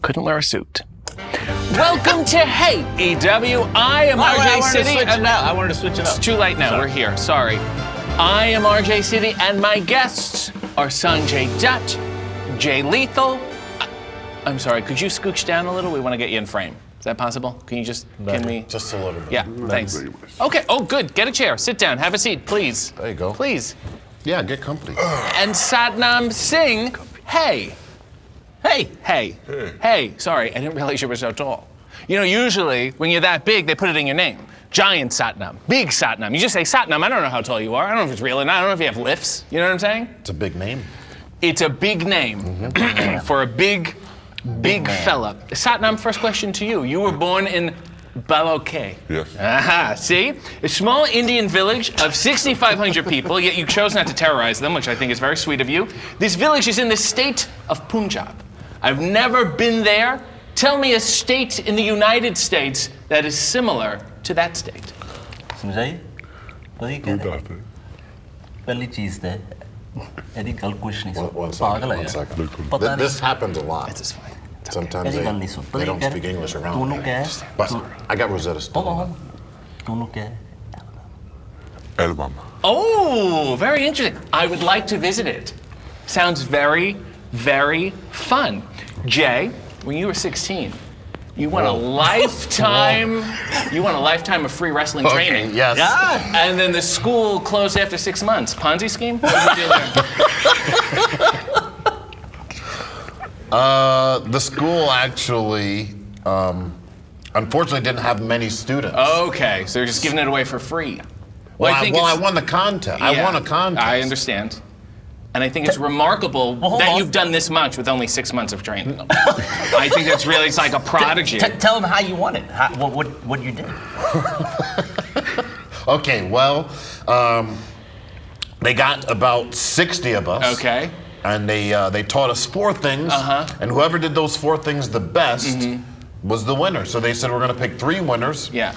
couldn't wear a suit. Welcome to Hey EW. I am RJ City. I wanted to switch it up. It's too late now. We're here. Sorry. I am RJ City, and my guests are Sonjay Dutt Jay Lethal. I'm sorry. Could you scooch down a little? We want to get you in frame. Is that possible? Can you just give me? Just a little bit. Yeah. Thanks. Okay. Oh, good. Get a chair. Sit down. Have a seat, please. There you go. Please. Yeah, get company. And Satnam Singh. Hey. Hey. Hey. Hey. Sorry, I didn't realize you were so tall. You know, usually when you're that big, they put it in your name. Giant Satnam, big Satnam. You just say Satnam. I don't know how tall you are. I don't know if it's real or not. I don't know if you have lifts. You know what I'm saying? It's a big name. It's a big name for a big fella. Satnam, first question to you. You were born in Baloke. Yes. Aha, see? A small Indian village of 6,500 people, yet you chose not to terrorize them, which I think is very sweet of you. This village is in the state of Punjab. I've never been there. Tell me a state in the United States that is similar to that state. Sonjay, वही कह रहे पहली चीज़ है यदि कल कुछ नहीं सुन One second. This happens a lot. It's fine. Sometimes they don't speak English around me. But I got Rosetta Stone. दोनों क्या है? Album. Oh, very interesting. I would like to visit it. Sounds very, very fun. Jay, when you were 16, you won a lifetime. You won a lifetime of free wrestling training. Yes. Yeah. And then the school closed after 6 months. Ponzi scheme? What did you do there? The school actually, unfortunately, didn't have many students. Okay, so you're just giving it away for free. Well, I won the contest. I won a contest. I understand. And I think it's remarkable that you've done this much with only 6 months of training. I think that's really, it's like a prodigy. Tell them how you won it. What you did. Okay, well, they got about 60 of us. Okay. And they taught us 4 things. And whoever did those 4 things the best was the winner. So they said we're going to pick 3 winners. Yeah.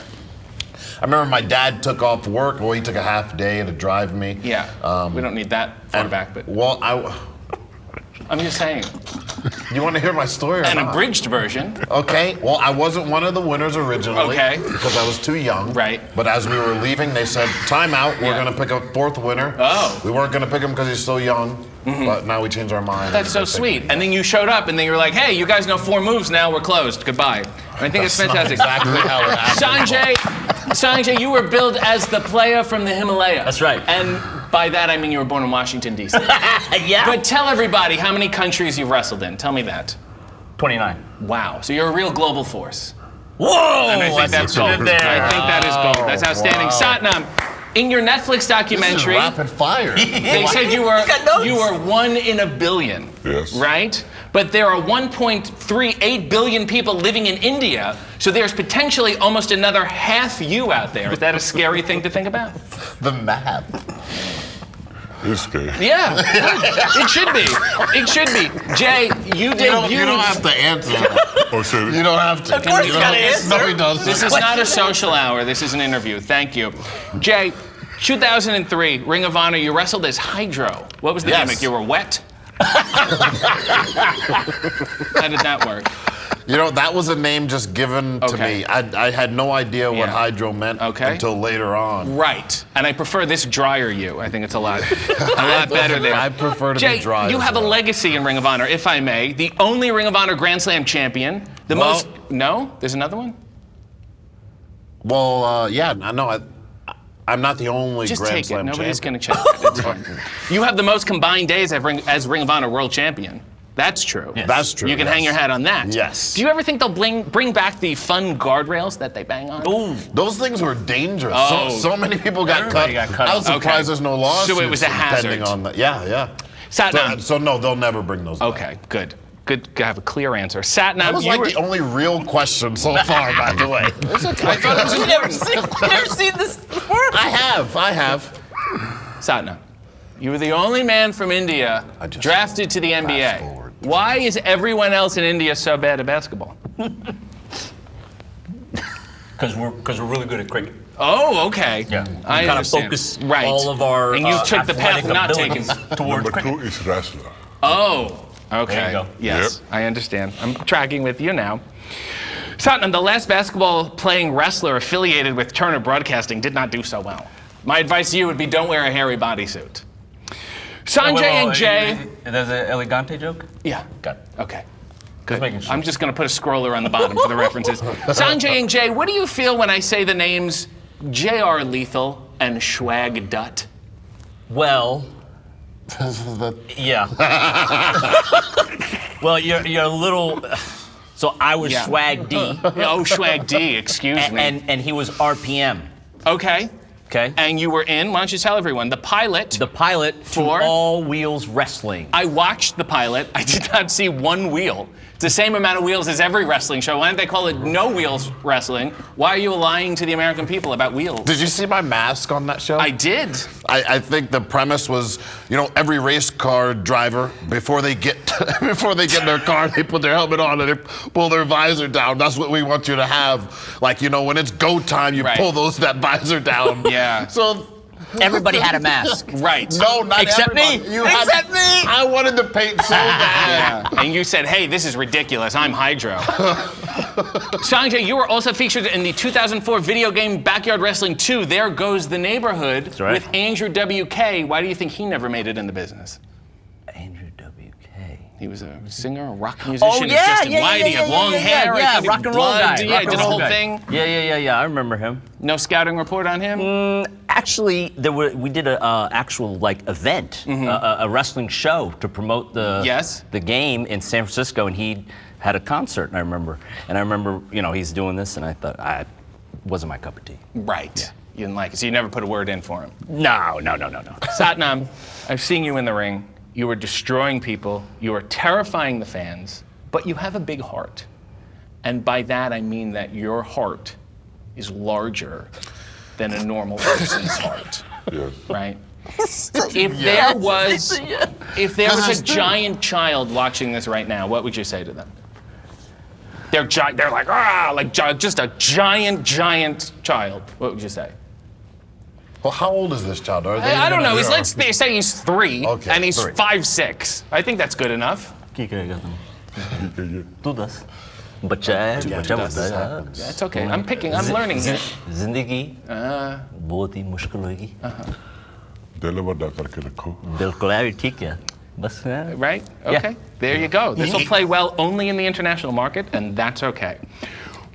I remember my dad took off work. Well, he took a half day to drive me. Yeah. We don't need that far back, but. Well, I'm just saying. You want to hear my story or An not? abridged version. Okay. Well, I wasn't one of the winners originally. Okay. Because I was too young. Right. But as we were leaving, they said, time out. We're Yeah. going to pick a 4th winner. Oh. We weren't going to pick him because he's so young. But now we changed our mind. That's so sweet. And then you showed up and then you were like, hey, you guys know 4 moves now, we're closed. Goodbye. And I think it's fantastic. Exactly how it happened. Sanjay, you were billed as the player from the Himalaya. That's right. And by that I mean you were born in Washington, D.C. Yeah. But tell everybody how many countries you've wrestled in. Tell me that. 29. Wow. So you're a real global force. Whoa! And I think that's gold. I think that is gold. That's outstanding. Wow. Satnam, in your Netflix documentary, This is rapid fire. they said you were 1 in a billion. Yes. Right? But there are 1.38 billion people living in India, so there's potentially almost another half you out there. Is that a scary thing to think about? The math. It's scary. Yeah, it should be. It should be. Jay, you debuted. You don't have to answer that. Oh, shit. You don't have to. Of course you gotta answer. No, he doesn't. This is not a social hour. This is an interview. Thank you. Jay, 2003, Ring of Honor, you wrestled as Hydro. What was the gimmick? You were wet? How did that work? You know, that was a name just given to me. I had no idea what Hydro meant until later on. Right. And I prefer this drier you. I think it's a lot better there. I prefer to Jay, be dry. You have a legacy in Ring of Honor, if I may. The only Ring of Honor Grand Slam champion. No? There's another one? Well, yeah, I know. I'm not the only Just Grand take Slam it. Nobody's going champion. to check it. It's fine. You have the most combined days as Ring of Honor World Champion. That's true. Yes. That's true. You can hang your hat on that. Yes. Do you ever think they'll bring back the fun guardrails that they bang on? Ooh, those things were dangerous. Oh. So many people got cut. I was surprised there's no lawsuits. So it was a hazard. Depending on that. Yeah. Satnam. So no, they'll never bring those back. Okay, good. Good to have a clear answer. Satnam, that was the only real question so far, by the way. I thought it was You never seen this before? I have. Satnam, you were the only man from India drafted to the NBA. forward. Why is everyone else in India so bad at basketball? Because we're really good at cricket. Oh, okay. Yeah. I kind understand. of focus right. all of our and you took the path athletic not taken. abilities towards Number cricket. 2 is wrestler. Oh, Okay. There you go. Yes, I understand. I'm tracking with you now. Satnam, the last basketball-playing wrestler affiliated with Turner Broadcasting did not do so well. My advice to you would be don't wear a hairy bodysuit. Sonjay and Jay. There's an elegante joke? Yeah. Got it. Okay. Just making sure. I'm just going to put a scroller on the bottom for the references. Sonjay and Jay, what do you feel when I say the names J.R. Lethal and Swag Dutt? Well, yeah. Well, you're a little. So I was Swag D. Oh, Swag D, excuse me. And he was RPM. Okay. Okay. And you were in, why don't you tell everyone, the pilot For All Wheels Wrestling. I watched the pilot. I did not see one wheel. It's the same amount of wheels as every wrestling show. Why don't they call it No Wheels Wrestling? Why are you lying to the American people about wheels? Did you see my mask on that show? I did. I think the premise was, every race car driver, before they get in their car, they put their helmet on and they pull their visor down. That's what we want you to have. Like, when it's go time, you pull that visor down. Yeah. So Everybody had a mask. Right. no, not Except me. everybody. Except me. I wanted to paint so bad. Yeah. And you said, hey, this is ridiculous. I'm Hydro. Sonjay, you were also featured in the 2004 video game Backyard Wrestling 2, There Goes the Neighborhood, with Andrew W.K. Why do you think he never made it in the business? Andrew W.K. He was a singer, a rock musician, dressed in white, he had long hair. Yeah, rock and roll guy. Yeah, did the whole thing. Yeah, I remember him. No scouting report on him? Actually, we did a actual event, a wrestling show to promote the game in San Francisco, and he had a concert. And I remember, he's doing this, and I thought it wasn't my cup of tea. Right. Yeah. You didn't like it, so you never put a word in for him. No. Satnam, I've seen you in the ring. You were destroying people. You were terrifying the fans, but you have a big heart. And by that, I mean that your heart is larger than a normal person's heart. Yes. Right? If there was a giant child watching this right now, what would you say to them? They're like, just a giant child. What would you say? Well, how old is this child? I don't know. Let's say he's 3, and he's 3. 5'6". I think that's good enough. That's okay. I'm learning here. जिंदगी बहुत ही मुश्किल होगी. दिल बड़ा करके रखो. बिल्कुल है, ठीक है. बस. Right? Okay. There you go. This will play well only in the international market, and that's okay.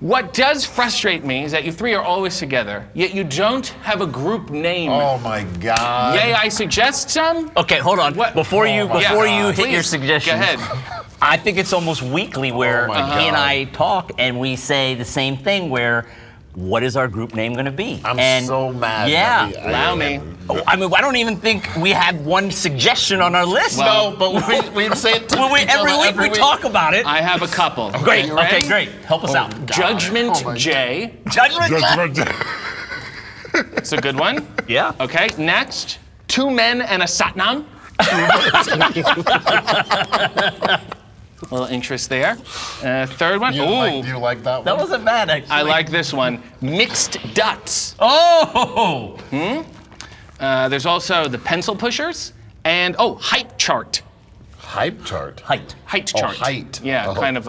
What does frustrate me is that you three are always together, yet you don't have a group name. Oh my God. Yay, I suggest some? Okay, hold on. Before you hit your suggestions. Go ahead. I think it's almost weekly where he and I talk and we say the same thing where, what is our group name going to be? I'm so mad. Yeah. Allow me. I mean, I don't even think we have one suggestion on our list. No, but we say it to every week we talk about it. I have a couple. Great. Okay, great. Help us out. Judgment J. Judgment J. It's a good one. Yeah. Okay, next. 2 men and a Satnam. A little interest there. Third one. You like that one? That wasn't bad, actually. I like this one. Mixed Duts. Oh! There's also the Pencil Pushers and, Height Chart. Hype chart. Height. Height chart. Height. Yeah, kind of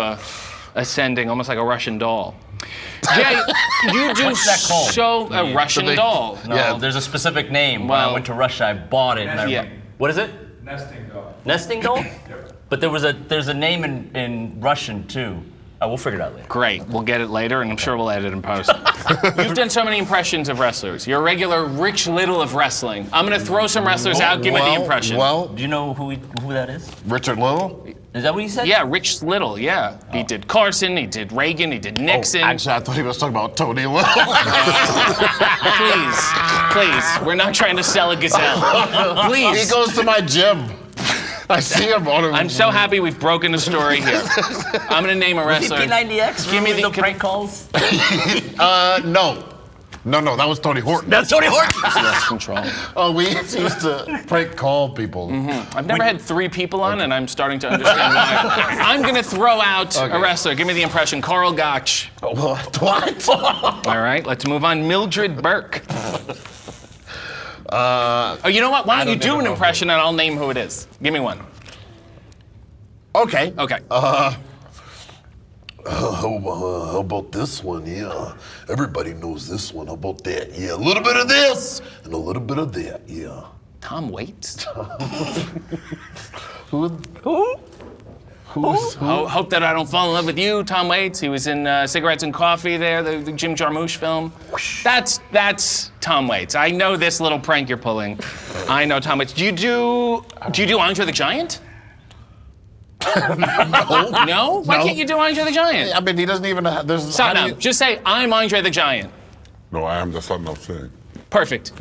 ascending, almost like a Russian doll. Jay, you do What's that called? show a Russian doll. No, there's a specific name. When I went to Russia, I bought it. What is it? Nesting doll. Nesting doll? But there's a name in Russian too. We'll figure it out later. Great. We'll get it later, and I'm sure we'll edit in post. You've done so many impressions of wrestlers. You're a regular Rich Little of wrestling. I'm going to throw some wrestlers out. Give me the impression. Well, Do you know who that is? Richard Little? Is that what you said? Yeah, Rich Little, yeah. He did Carson, he did Reagan, he did Nixon. Actually, I thought he was talking about Tony Little. Please, we're not trying to sell a gazelle. Please. He goes to my gym. I see him on him. I'm so happy we've broken the story here. I'm going to name a wrestler. P90X? Give me the prank calls? No, that was Tony Horton. That's Tony Horton! Lost control. Oh, we used to prank call people. I've never had 3 people on, and I'm starting to understand why. I'm going to throw out a wrestler. Give me the impression. Carl Gotch. What? All right, let's move on. Mildred Burke. You know what? Why don't you do an impression and I'll name who it is? Give me one. Okay. Okay. How about this one? Yeah. Everybody knows this one. How about that? Yeah. A little bit of this and a little bit of that. Yeah. Tom Waits? Who? Hope that I don't fall in love with you, Tom Waits. He was in Cigarettes and Coffee there, the Jim Jarmusch film. That's Tom Waits. I know this little prank you're pulling. I know Tom Waits. Do you do Andre the Giant? No? Why can't you do Andre the Giant? I mean, he doesn't even have... Satnam, just say, I'm Andre the Giant. No, I am the Satnam Singh. Perfect.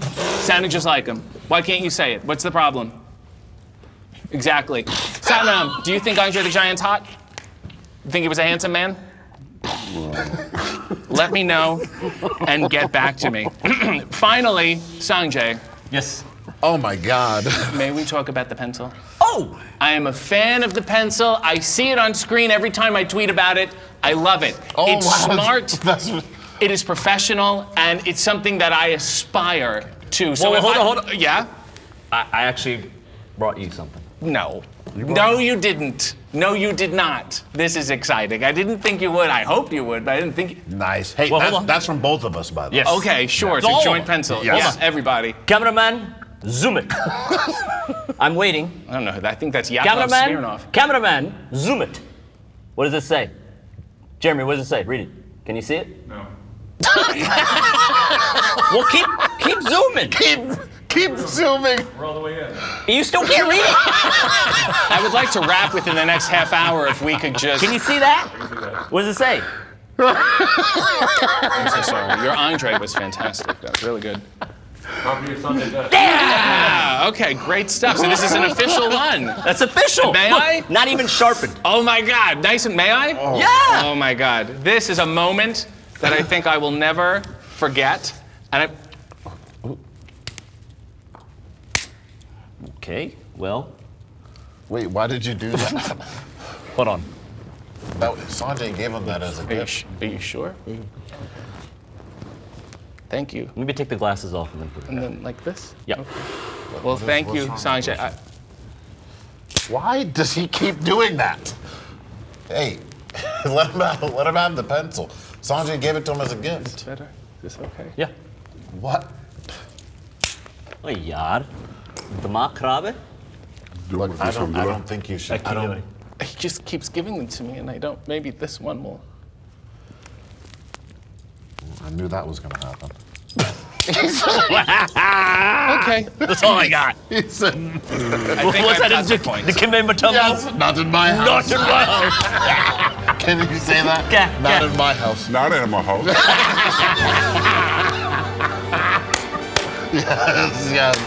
Sounded just like him. Why can't you say it? What's the problem? Exactly. Satnam, do you think Andre the Giant's hot? You think he was a handsome man? Let me know and get back to me. Finally, Sonjay. Yes. Oh my God. May we talk about the pencil? Oh! I am a fan of the pencil. I see it on screen every time I tweet about it. I love it. It's smart. It is professional, and it's something that I aspire to. So hold on. Yeah? I actually brought you something. No. No, you didn't. No, you did not. This is exciting. I didn't think you would. I hoped you would, but I didn't think... Nice. Hey, Well, hold on. that's from both of us, by the way. Yes. Okay, sure. It's a All joint of them. pencil. Yes. Yeah, everybody. Cameraman, zoom it. I'm waiting. I don't know. I think that's Yakov Smirnoff. Cameraman, zoom it. What does it say? Jeremy, what does it say? Read it. Can you see it? No. Well, keep zooming. Keep zooming. We're all the way in. You still can't read it. I would like to wrap within the next half hour if we could just... Can you see that? What does it say? I'm so sorry. Your Andre was fantastic. That was really good. Copy of Sonjay Dutt. Yeah! Okay, great stuff. So this is an official one. That's official. May Look, I? Not even sharpened. Oh my God. Nice and may I? Yeah. Oh my God. This is a moment that I think I will never forget. And Okay, well. Wait, why did you do that? Hold on. Sonjay gave him that as a gift. Are you sure? Thank you. Maybe take the glasses off and then put it And back. then like this? Yeah. Well, thank you, Sonjay. Why does he keep doing that? Hey, let him have the pencil. Sonjay gave it to him as a gift. Better? Is this okay? Yeah. What? Oh, yaar. Dimaag kharaab hai? Look, I don't think you should. He just keeps giving them to me, and I don't. Maybe this one will. I knew that was gonna happen. Okay. That's all I got. He said, I think What's I've that? got the point. The Kimbe Matamo? yes, not in my house. Not in my house. Can you say that? Yeah, Not yeah. in my house. Not in my house. Yes, yes.